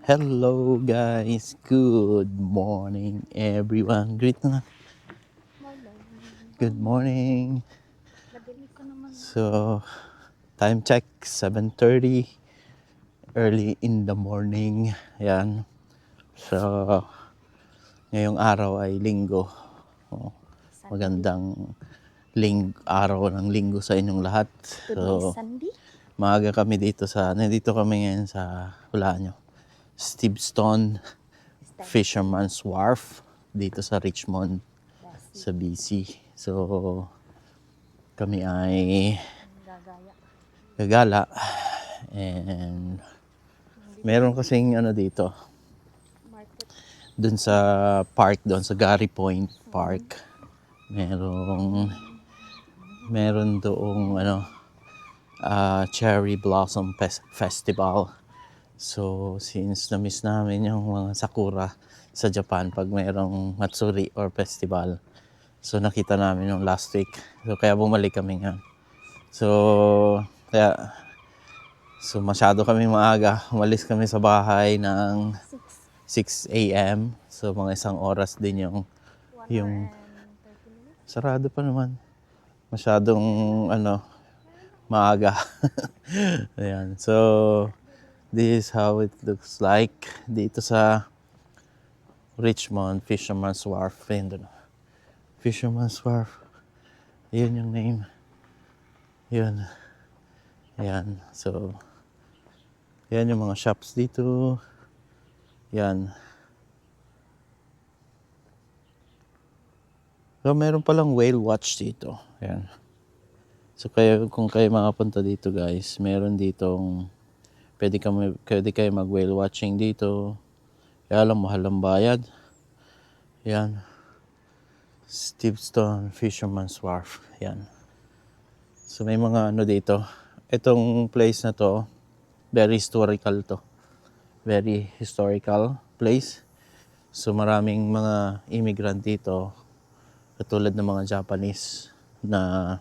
Hello guys, good morning everyone. Greet na. Good morning. So, time check 7:30, early in the morning. Yan. So, ngayong araw ay linggo. Oh, magandang araw ng linggo sa inyong lahat. So, maaga kami nandito kami ngayon sa, wala nyo, Steveston Fisherman's Wharf dito sa Richmond sa BC. So kami ay gagala and meron kasing dito dun sa park, doon sa Gary Point Park, meron doong Cherry Blossom Festival. So, since na-miss namin yung mga sakura sa Japan pag mayroong matsuri or festival, so nakita namin yung last week. So, kaya bumalik kami nga. So, masyado kami maaga. Umalis kami sa bahay ng 6 a.m. So, mga isang oras din yung sarado pa naman. Masyadong, maaga. Ayan. So, this is how it looks like dito sa Richmond Fisherman's Wharf. Fisherman's Wharf. Yun yung name. Yun. Ayan. So, yan yung mga shops dito. Yan. So, meron palang whale watch dito. Ayan. So, kung kayo makapunta dito guys, meron ditong pwede kayo mag-whale watching dito. Kaya lang, mahal ang bayad. Yan. Steveston Fisherman's Wharf. Yan. So, may mga dito. Itong place na to, very historical to. Very historical place. So, maraming mga immigrant dito. Katulad ng mga Japanese na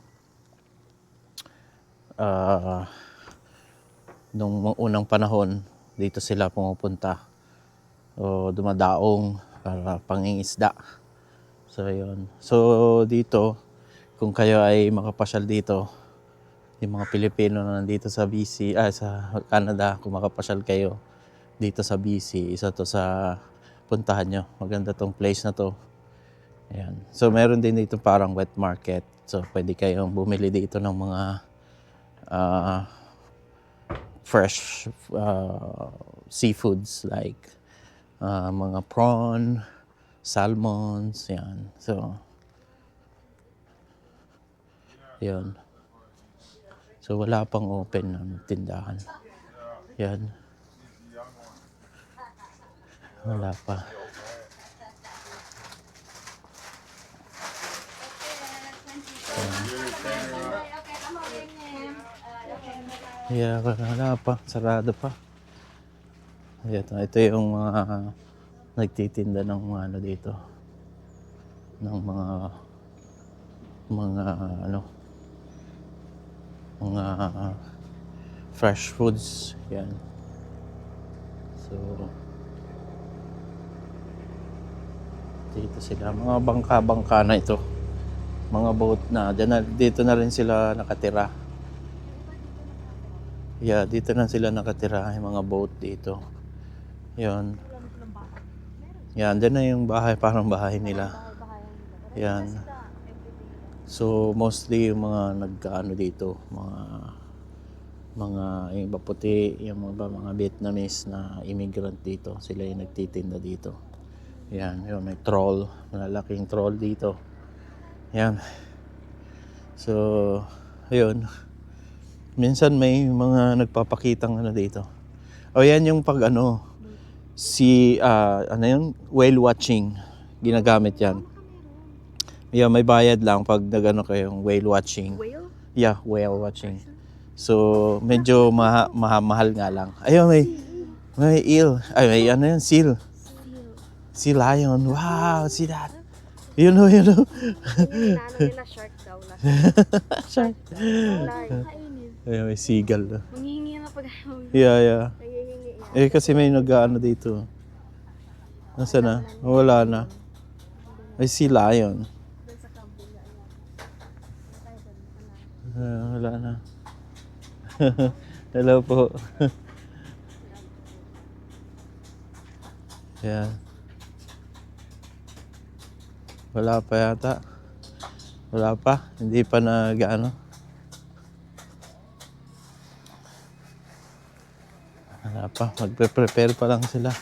nung unang panahon, dito sila pumupunta o dumadaong para pangingisda. So, yun. So, dito, kung kayo ay makapasyal dito, yung mga Pilipino na nandito sa BC, sa Canada, kung makapasyal kayo dito sa BC, isa to sa puntahan nyo. Maganda tong place na to. Ayan. So, meron din dito parang wet market. So, pwede kayong bumili dito ng mga fresh seafoods like mga prawn, salmons, yan. So, yan. So, wala pang open ng tindahan. Yan. Wala pa. Yeah, wala pa. Sarado pa. Ito yung mga nagtitinda ng mga dito. Ng mga fresh foods. Yan. So, dito sila. Mga bangka-bangka na ito. Mga boat na. Dito na rin sila nakatira. Yeah, dito na sila nakatira. Yung mga boat dito. Yan. Yan, dyan na yung bahay. Parang bahay nila. Yan. So, mostly yung mga nagkaano dito. Mga iba puti. Yung mga Vietnamese na immigrant dito. Sila yung nagtitinda dito. Yan. Yun, may troll. Malalaking troll dito. Yan. So, ayun. Minsan may mga nagpapakitang dito. O yan yung pag whale watching. Ginagamit yan. Yeah, may bayad lang pag kayong whale watching. Whale? Yeah, whale watching. So, medyo mahal nga lang. Ayun, may eel. Ay, may seal. Sea lion. Wow, see that? Yun o. Nila shark daw. Shark. Ayun, may seagull. Manghihingi na pag Yeah. Nanghihingi yan. Eh, kasi may nag-ano dito. Nasaan na? Wala na. Ay, sea lion. Doon sa kabila. Wala na. Hello po. Yan. Wala pa yata. Wala pa. Hindi pa nag-ano. Wala pa. Magpe-prepare pa lang sila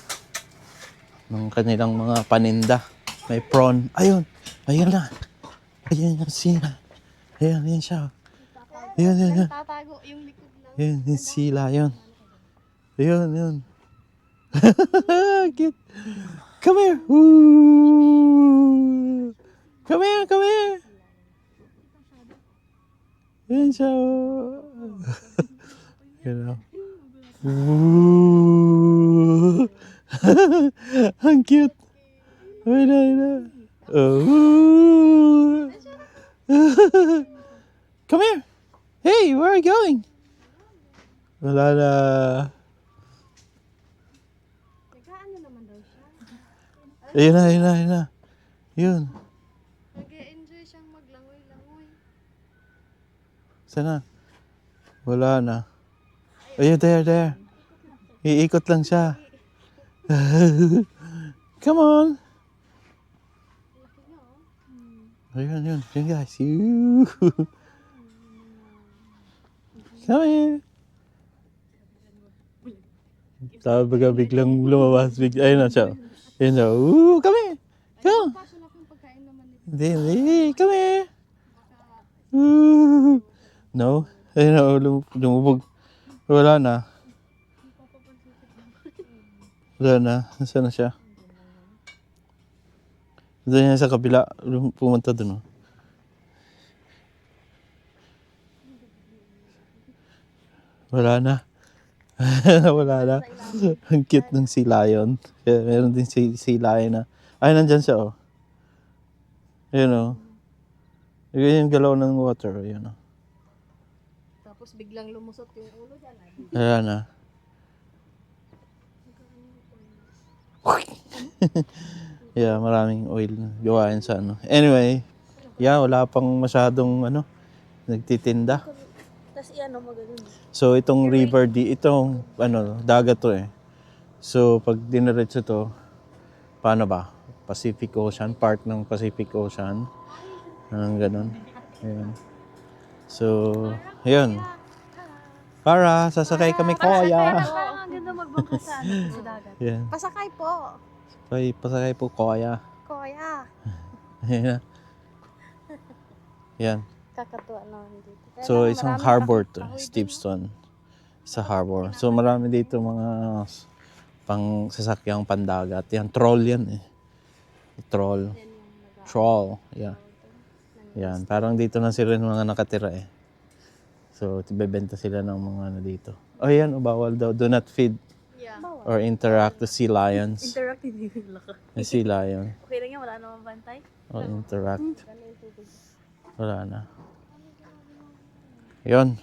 ng kanilang mga paninda. May prawn. Ayun. Ayun na. Ayun yung sila. Ayun, ayun siya. Ayun, ayun, ayun. Tatago yung likod lang. Ayun, yung sila. Ayun. Ayun, ayun. Cute. Come here. Ooh. Come here, come here. Ayun siya. You know. Ooh. Ang cute. Ayun na, ayun na. Oh. Come here. Hey, where are you going? Wala na. Nag-aano naman daw siya. Ayun na, ayun na, ayun na. Yun. Nag-enjoy siyang maglangoy-langoy. Sana? Wala na. Ayun, there. Iikot lang siya. Come on. Laki niya, oh. Ayun, yun. Yun, guys. Come here. Sabi baga biglang lumabas. Ayun na siya. Ayun na. Ooh, come here. Come. Kaso laking pagkain naman nito. Hindi. Come here. Ooh. No. Ayun na. Lumubog. Wala na. Wala na. Nasaan na siya? Doon niya sa kabila. Pumunta doon. Oh. Wala na. Wala na. Ang cute ng sea lion. Kaya meron din sea lion na. Ay, nandyan siya, oh. Ayun, oh. Ayun yung galaw ng water. Ayun, oh. Tapos biglang lumusot yung ulo dyan. Wala na. Yeah, maraming oil na gawain sa ano. Anyway, yeah, wala pang masyadong nagtitinda. Tapos iyan mo ganun. So itong river itong dagat to eh. So pag diniretso to, paano ba? Pacific Ocean, part ng Pacific Ocean. Anong ganun. Ayun. So, ayun. Para sasakay kami kuya. Parang ang ganda magbangka sa dagat. Yan. Pasakay po. Pasakay po kuya. Kuya. Ayan. Yan. Kakatuwa naman dito. So, isang harbor to, Steveston. Sa harbor. So, marami dito mga pang sasakyang pandagat. Yan, troll yan eh. Troll. Troll. Yeah. Yan. Parang dito na sila mga nakatira eh. So, bebenta sila ng mga dito. Oh, yan. Bawal daw. Do not feed Yeah. or interact with sea lions. Interact hindi nila ka. May sea lion. Okay lang yan, wala namang bantay. Or interact. Wala na. Yun.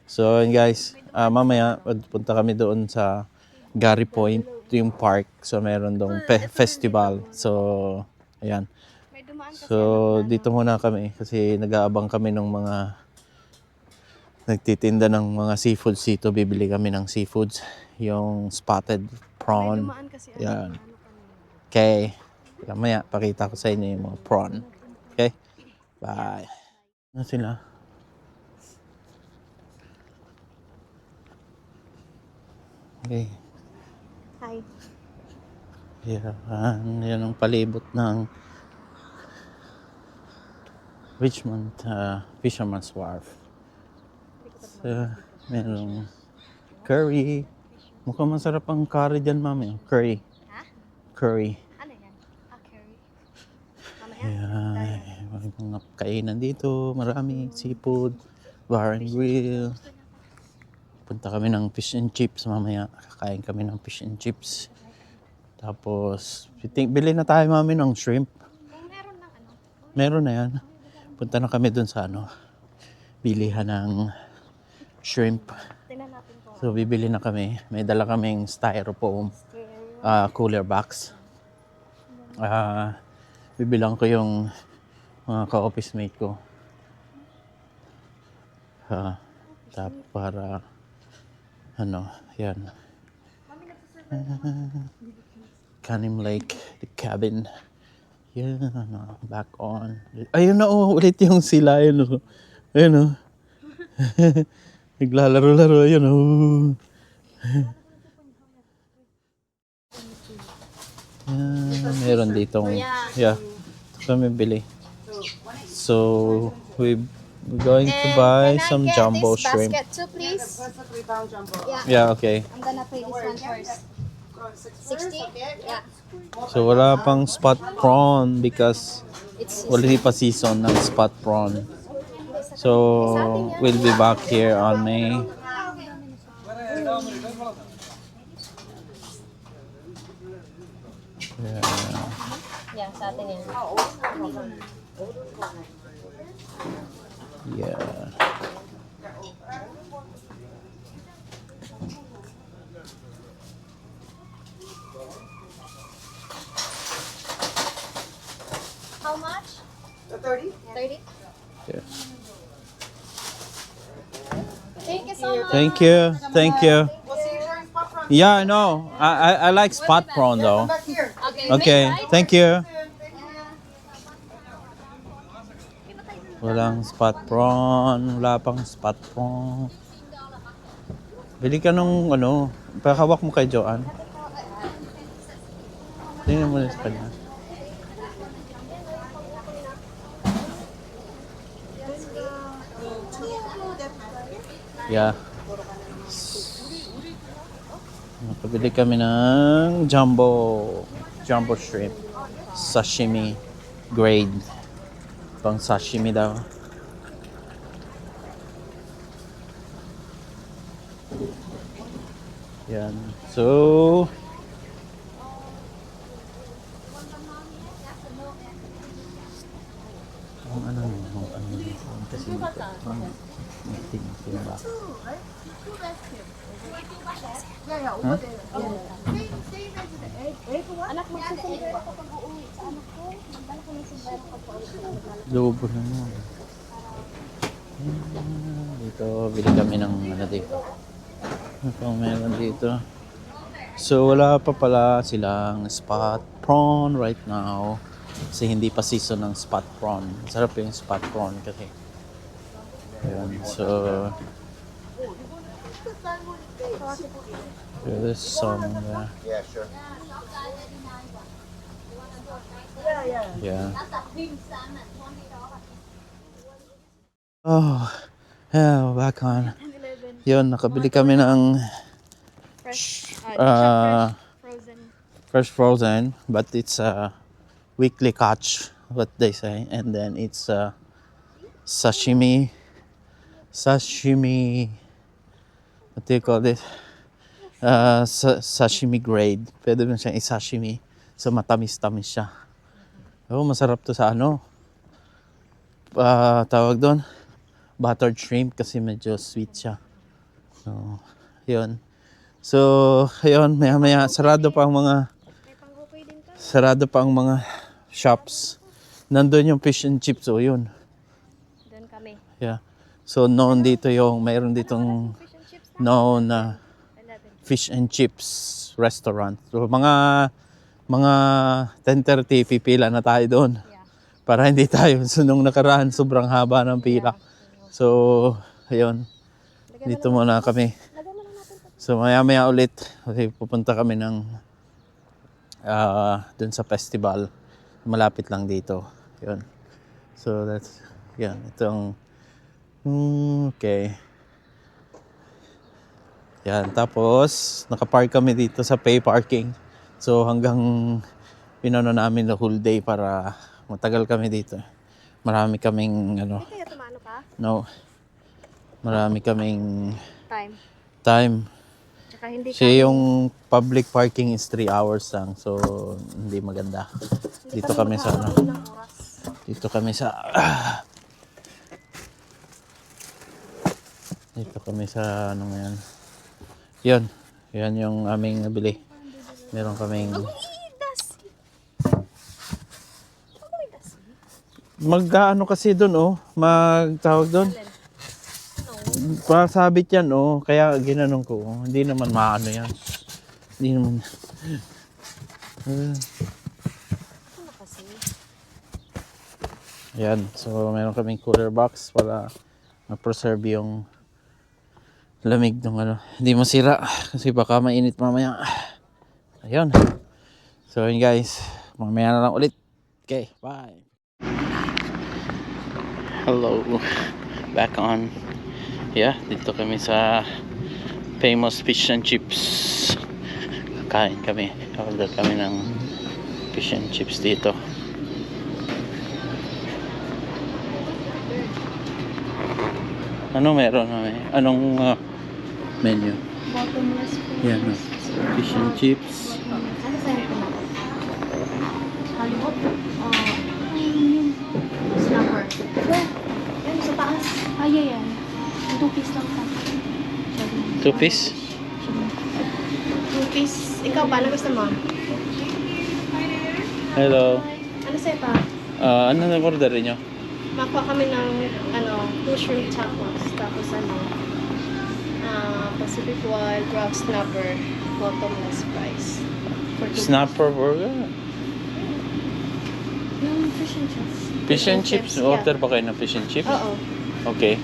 So, yun guys. Mamaya, punta kami doon sa Gary Point, yung park. So, meron doon festival. So, ayan. May dumaan kasi. So, dito muna kami kasi nag-aabang kami ng mga nagtitinda ng mga seafoods dito. Bibili kami ng seafoods. Yung spotted May prawn. dumaan kasi. Yan. Okay. Mamaya, pakita ko sa inyo yung mga prawn. Okay? Bye. Ano sila? Okay. Hi. Yan ang palibot ng Richmond Fisherman's Wharf. So, merong curry. Mukhang masarap ang curry dyan, mami. Curry. Ha? Curry. Ano yan? Curry. Mamaya. Ayan. May mga kainan dito. Marami. Seafood. Bar and grill. Punta kami ng fish and chips mamaya. Kakain kami ng fish and chips. Tapos, bili na tayo mami ng shrimp. Kung meron ng Meron na yan. Punta na kami dun sa bilihan ng shrimp. tingnan natin kung So bibili na kami. May dala kaming styrofoam cooler box. Bibilang ko yung mga ka-office mate ko. Para yan. Canim Lake, the cabin. Yan, back on. Ayun na ulit yung sila, yun o. Ayun o. Naglalaro-laro, ayun o. Meron ditong, ito kami bili. So, we're going to buy some jumbo shrimp. Basket too, please. Yeah, okay. I'm gonna pay this one first. 60? Yeah. So, wala pang spot prawn because It's wala di pa season ng spot prawn. So, we'll be back here on May. yeah, sa atin yan. Yeah. How much? 30? 30? Yeah. Thank you so much. Thank you. Thank you. We'll see you during spot run. Yeah, I know. I like spot prawn though. Back here. Okay. Okay. wait, right? Thank you. Walang spot prawn. Wala pang spot prawn. Bili ka nung pakawak mo kay Joanne. Tingnan mo na sa kanya. Yeah. Nakabili kami ng jumbo shrimp. Sashimi grade. Pang sashimi daw. Yan. So, kasi tingin ba? Anak, magsusumbero ko pag uuwi sa anak ko. Magdala ko ng sumbero ko po. Lobo na mo. Dito, bili kami ng dito. Ano pang meron dito? So, wala pa pala silang spot prawn right now. Kasi hindi pa season ng spot prawn. Sarap yung spot prawn kasi. Ayan, so... There's some... Yeah, sure. yeah. Oh, yeah, back on. Yun, nakabili kami ng Fresh. Frozen. fresh frozen, but it's a weekly catch, what they say, and then it's sashimi, what do you call this? Sashimi grade. Pwede mo siyang i-sashimi, so matamis-tamis siya. Oh, masarap to sa tawag doon, buttered shrimp kasi medyo sweet siya. So, yun. So, ayun, maya-maya, sarado pa ang mga shops. Nandun yung fish and chips, so yun. Doon kami. Yeah. So, known dito mayroon ditong Fish and chips na. known na 11. fish and chips restaurant. So, mga 10:30, pipila na tayo doon. Yeah. Para hindi tayo, so nung nakaraan, sobrang haba ng pila. So, ayun. Dito muna kami. So, maya-maya ulit. Kasi pupunta kami ng dun sa festival. Malapit lang dito. Yun. So, that's, yan. Itong, okay. Yan. Tapos, nakapark kami dito sa pay parking. So, hanggang pinano namin the whole day para matagal kami dito. Marami kaming, Kaya tumano ka? no. Marami kaming Time. time. Tsaka hindi Kasi yung public parking is 3 hours lang. So, hindi maganda. Dito kami sa Dito kami sa dito kami sa yan. Yun. Yan yung aming nabili. Meron kaming... Mag-ano kasi doon oh. Magtawag doon. Pasabit yan oh. Kaya ginanong ko. Oh. Hindi naman maano yan. Hindi naman... Yan. So, meron kaming cooler box para ma-preserve yung lamig ng ano. Hindi masira kasi baka mainit mamaya. Ayun. So, yun guys. Mamaya na lang ulit. Okay, bye. Hello. Back on. Yeah, dito kami sa famous fish and chips. Kakain kami. Order kami ng fish and chips dito. Ano meron? Anong menu? Bottomless fish. Yan, no? Fish and chips. Ano sa'yo po? Halibut? Yung snapper. Yan, sa taas. Ay, ay, ay. 2 piece lang sa 2 piece? 2 piece. Ikaw ba? Ano gusto mo? Hello. Ano sa'yo pa? Ano na-order niyo? Makuha kami ng 2 shrimp tacos. Tapos Pacific Wild, Rock Snapper, bottomless fries. For 2 Snapper burger? Yung fish and chips. Fish and chips? Yeah. Order ba kayo ng fish and chips? Oo. Okay.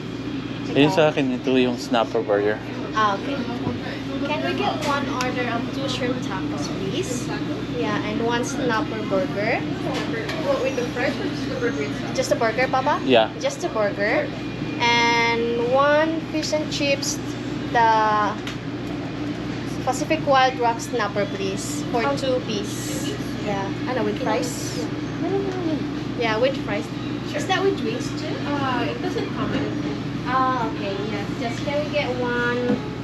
Yun sa akin, ito yung snapper burger. Okay. Can we get 1 order of 2 shrimp tacos, please? Yeah, and 1 snapper burger. What, with the fries or just the burger itself? Just a burger, Papa? Yeah. Just a burger. And 1 fish and chips, the Pacific Wild Rock Snapper, please. For 2 piece. Yeah. Ano, with fries? Yeah, with fries. Is that with drinks too? It doesn't come in. Okay, yes. Just can we get 1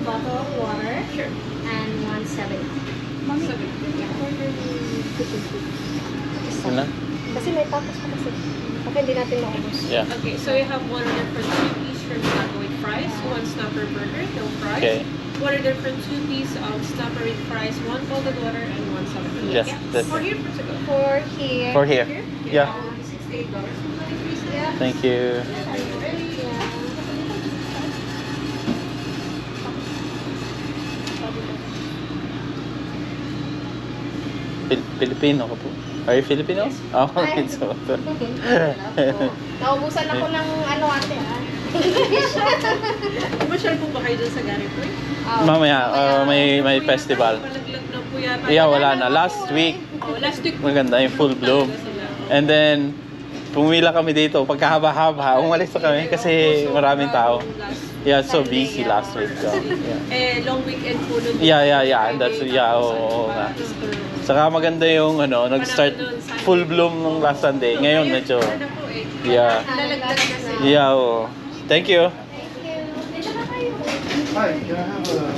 bottle of water? Sure. And 1 7. Mami, order Ano? kasi may tacos pa kasi. Baka hindi natin maubos. Yeah. Okay, so we have 1 order for 3-piece shrimp taco with fries, 1 snapper burger, no fries. Okay. 1 order for 2-piece snapper with fries, 1 bottled water, and 1 soda. Yes, that's For it. here, for to go. For here. For here. Yeah. $68. Yeah. Thank you. Filipino ka po? Are you Filipino? Oh, Ay. it's so. Naubusan ako ng ano ate Masyal po ba kayo dun sa Garipur? Mamaya, may festival. Malaglag na po yata. Yeah, wala na. Last week, Oh, last week. maganda yung full bloom. And then, pumila kami dito. Pagkahaba-haba, umalis na kami kasi maraming tao. Yeah, so busy last week. So, yeah. Long weekend po nun. Yeah. That's, oo nga. Saka maganda yung, nag-start full bloom nung last Sunday. Ngayon, medyo, yeah. Lalaglag na sila. Yeah, oo. Thank you. Hi, can I have a...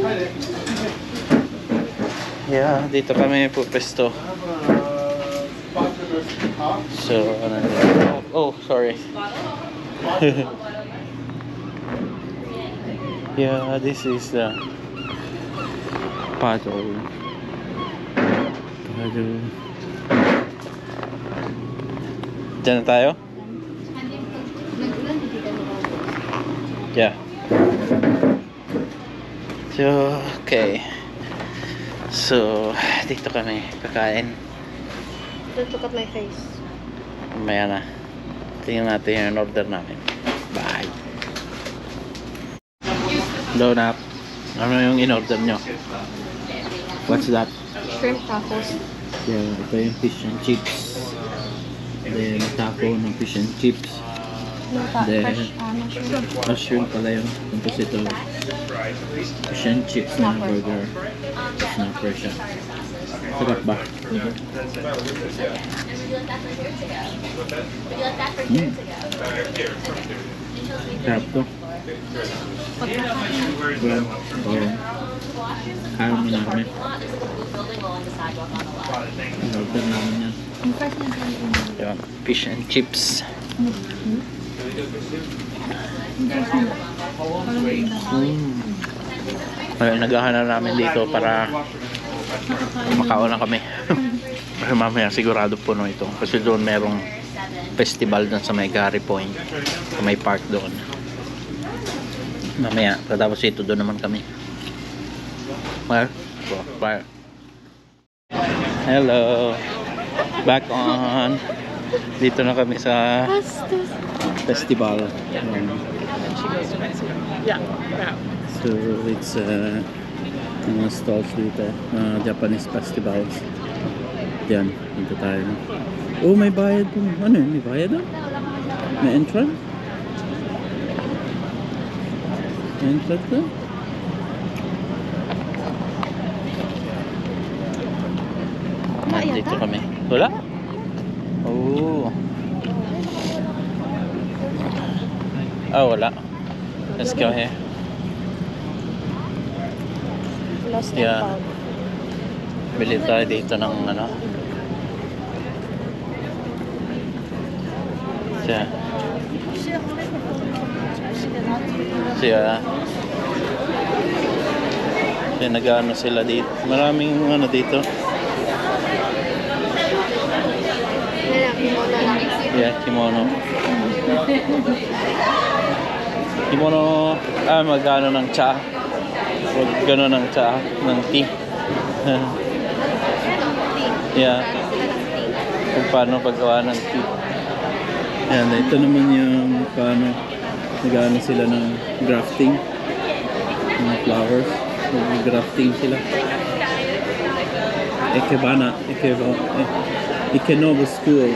Hi there. Yeah, dito kami pupesto. I have a popular top. So, sorry. Yeah, this is the paddle. Diyan na tayo? Yeah. So, okay. So, dito kami kakain. Don't look at my face. Mamaya na. Tingnan natin yung order namin. Bye. Hello, Nap. Ano yung in-order nyo? What's that? Shrimp tacos. Yeah, ito yung fish and chips. Then, taco ng fish and chips. Then, mushroom pala yun. Tapos ito, fish and chips na burger. Snapper siya. Sarap ba? Sarap to. Well, kaya mo na kami. Order namin yan. Yun, fish and chips. Mm. Ayun, naghahanap namin dito para makauna kami. Kasi mamaya sigurado puno ito. Kasi doon merong festival doon sa may Gary Point. Sa may park doon. Mamaya, pagkatapos ito doon naman kami. Bye. Hello. Back on. Dito na kami sa festival. Yeah. So it's mga stalls dito, Japanese festivals. Yan, dito tayo. Oh, may bayad po. Ano yun? May bayad doon? May entrance? May entrance doon? Dito kami. Wala? Oh. Oh, wala. Let's go here. Lost Yeah. and found. Bili tayo dito ng ano. Siya. Siya. Siya nag-ano sila dito. Maraming ano dito. Yeah, kimono. Kimono, mag-ano ng cha. Huwag gano'n ng cha, ng tea. Yeah. Kung paano paggawa ng tea. Yan, ito naman yung paano nag-ano sila ng grafting. Ng flowers. Nag-grafting sila. Ikenobu School.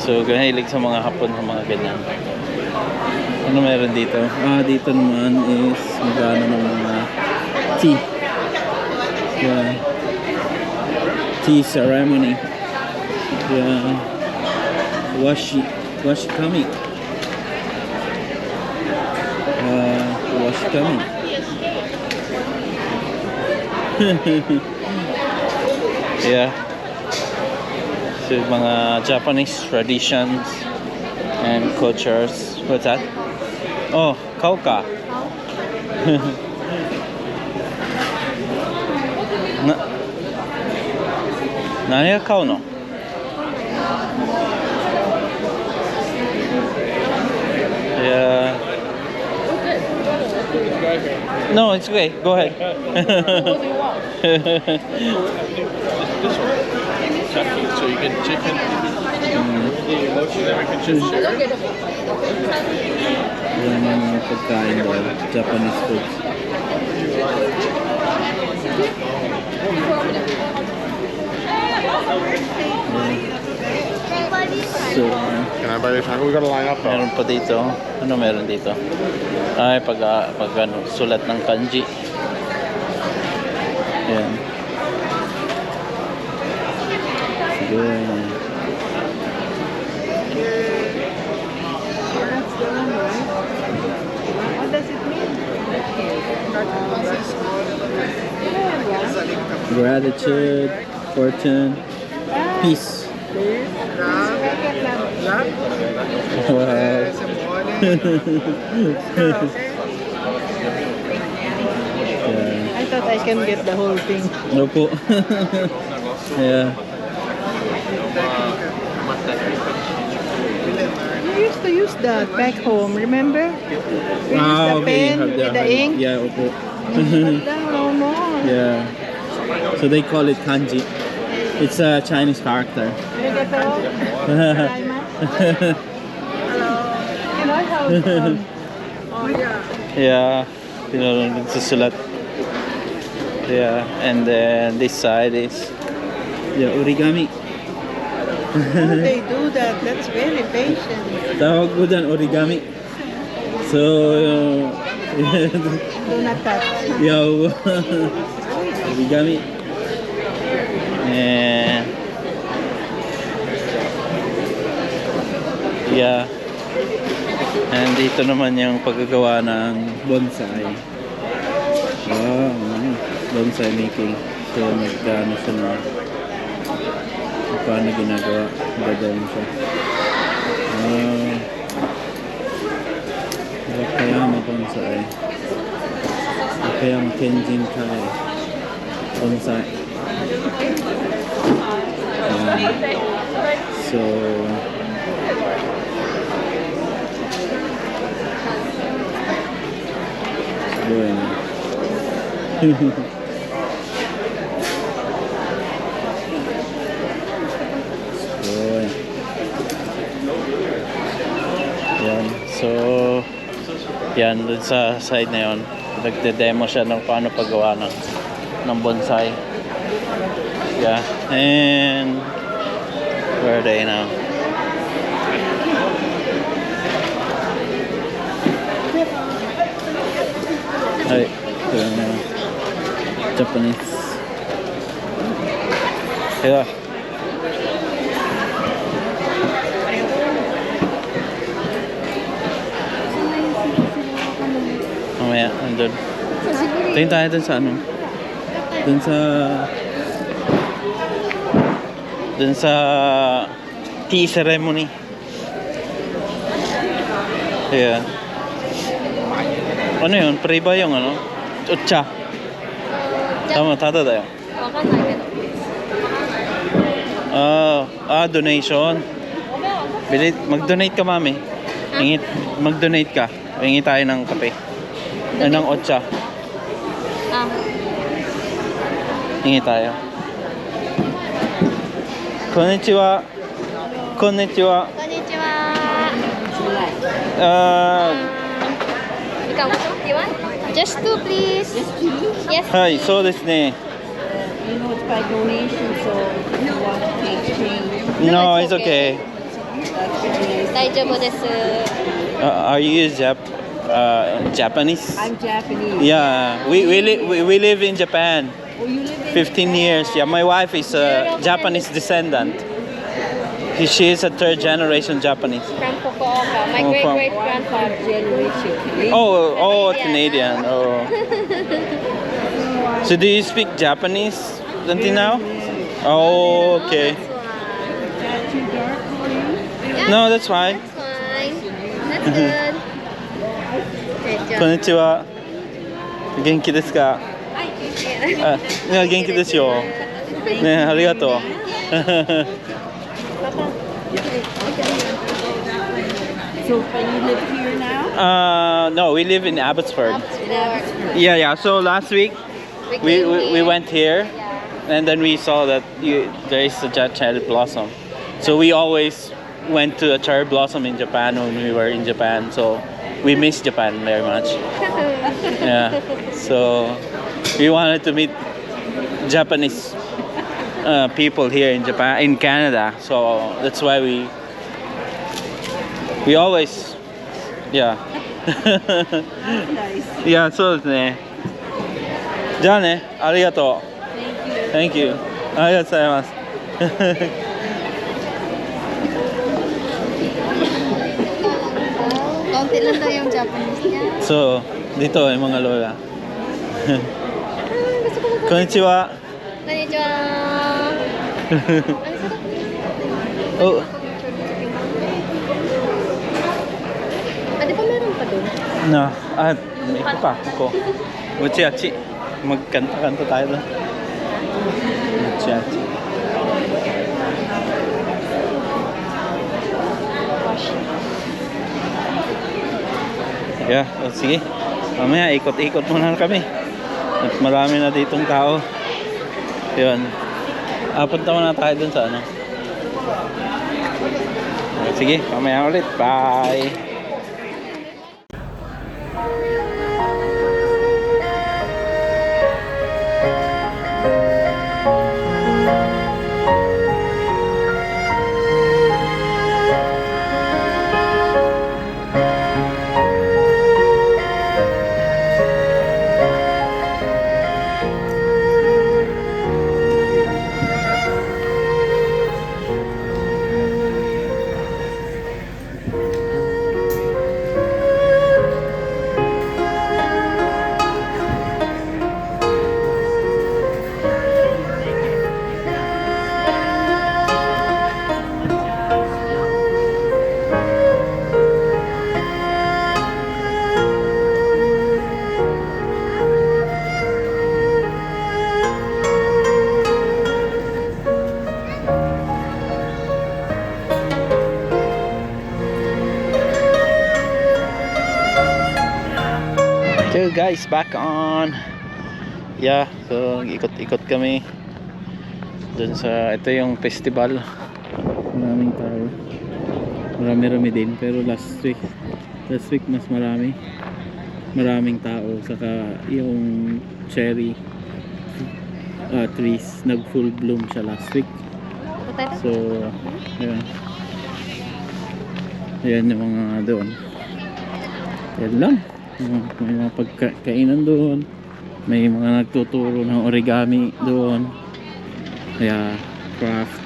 So, gahilig sa mga hapon sa mga ganyan. Ano meron dito? Dito naman is magano ng mga tea. Yeah. Tea ceremony. Yeah. Washikami. Washikami. Yeah. So, mga Japanese traditions and cultures. What's that? Oh, kauka. Nani ga kau no? Yeah. No, it's okay. Go ahead. So you get chicken, mochi, then we can just share. Yan ang mga pagkain daw. Japanese foods. So, Can I buy the taco? We gotta line up though. meron pa dito. Ano meron dito? Ay, pag ano, sulat ng kanji. Yan. Sige. What does it mean? Gratitude, fortune, peace. Wow. Yeah. I thought I can get the whole thing. Opo. Yeah. You used to use that back home, remember? We used the pen with the ink. Yeah, opo. No more. Yeah. So they call it kanji. It's a Chinese character. Arigato. Hello. Can I have oh yeah. Yeah, you know, nagsusulat. Yeah, and then this side is origami. How they do that? That's very patient. Tawag ko dyan, origami. So, Do not touch. yo, origami. And yeah. And dito naman yung paggagawa ng bonsai. Wow, bonsai making. So nagkano siya na paano ginagawa. Gagawin siya. Wow. Takayama Bonsai. Takayama Kenjin Kai Bonsai. So bueno. So, yan, dun sa side na yun, nagde-demo siya ng paano paggawa ng bonsai. Yeah, and where are they now? Ay, ito yung Japanese. Yeah. Mamaya, nandun. Tingin tayo dun sa ano? Dun sa tea ceremony. Yeah. Ano yun? Pre ba yung ano? Ocha. Tama, tada tayo. わかんないけど。 Donation. Mag-donate ka, mami. Mag-donate ka. Hingi tayo ng kape. Ng ocha. あ、 Hingi tayo. Konnichiwa. Konnichiwa. こんにちは。You want? Just two, please. Yes. はい、そうですね。 You know, it's by donation, so if you want to exchange. No, it's it's okay. That's very nice. 大丈夫です。 Are you Japanese? I'm Japanese. Yeah, we live in Japan. Oh, you live in 15 years. Yeah, my wife is a Japanese descendant. She is a third generation Japanese. From Fukuoka. My Oh, great from- great grandfather. generation. Canadian. Oh, Canadian. Canadian. Oh. So do you speak Japanese until now? Oh, okay. Is that too dark for you? No, that's fine. That's fine. That's good. Good こん job. にちは。元気ですか？あ、いや元気ですよ。ね、ありがとう。 So, but you live here now? No, we live in Abbotsford. In Abbotsford. Yeah. So last week we went here, and then we saw that there is a cherry blossom. So we always went to a cherry blossom in Japan when we were in Japan. So we miss Japan very much. Yeah. So we wanted to meet Japanese people here in Japan, in Canada. So that's why we always, yeah. Nice. Yeah, そうですね。じゃあね、ありがとう。Thank you. ありがとうございます。 Konti lang daw yung Japanese niya. So, dito yung mga lola. Konnichiwa. こんにちは。Oh, Ah, di ba meron pa doon? na. May ito pa ako. Uchi-achi. Magkanta-kanta tayo doon. Uchi-achi. Yeah, sige. Mamaya, ikot-ikot muna kami. At marami na ditong tao. Yun. Punta muna tayo dun sa ano. Sige, mamaya ulit. Bye! guys, back on. Yeah, so ikot-ikot kami dun sa, ito yung festival. Maraming tao, marami-rami din, pero last week mas maraming tao, saka yung cherry trees nag full bloom siya last week. So yan yung mga doon, yan lang. May mga pagkainan doon, may mga nagtuturo ng origami doon, kaya craft,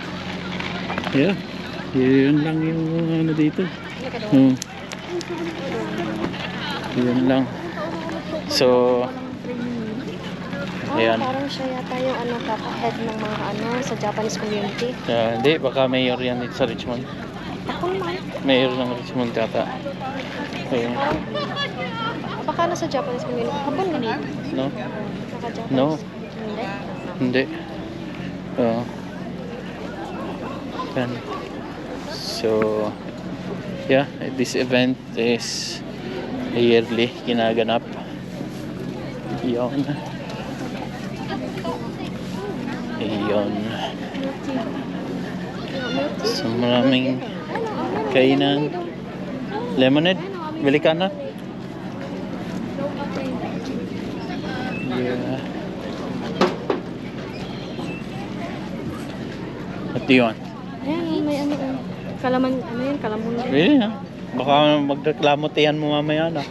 yeah, yun lang yung ano dito. Yun lang. So ayan. Parang siya yata yung head ng mga sa Japanese community. Hindi, baka mayor yan dito sa Richmond. Ako naman. Mayor ng Richmond yata. So, Baka sa Japanese community. Hapon ganito. no? Naka-Japanese. No. Hindi. Hindi. Yan. So, yeah, this event is yearly ginaganap. Yun. So, maraming kainan. Lemonade? Bili ka na? Yeah. What do you want? Ayan, may kalamun. Really, ha? Baka magreklamo tiyan mo mamaya na.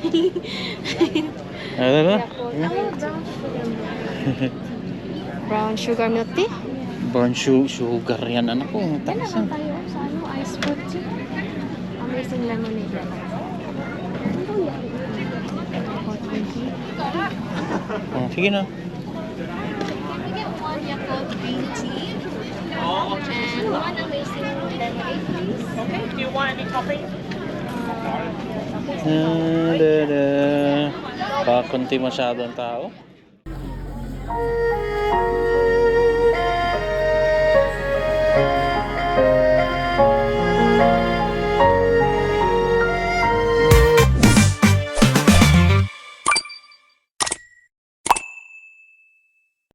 Ano? Brown sugar milk tea. Brown sugar yan, anak ko. Takas yan. Tayo sa ice fruit tea. Amazing lemonade. Oh, sige na. One Yakult green tea. And one amazing lemonade, please. Okay. Do you want any coffee? Pakunti masyado ang tao.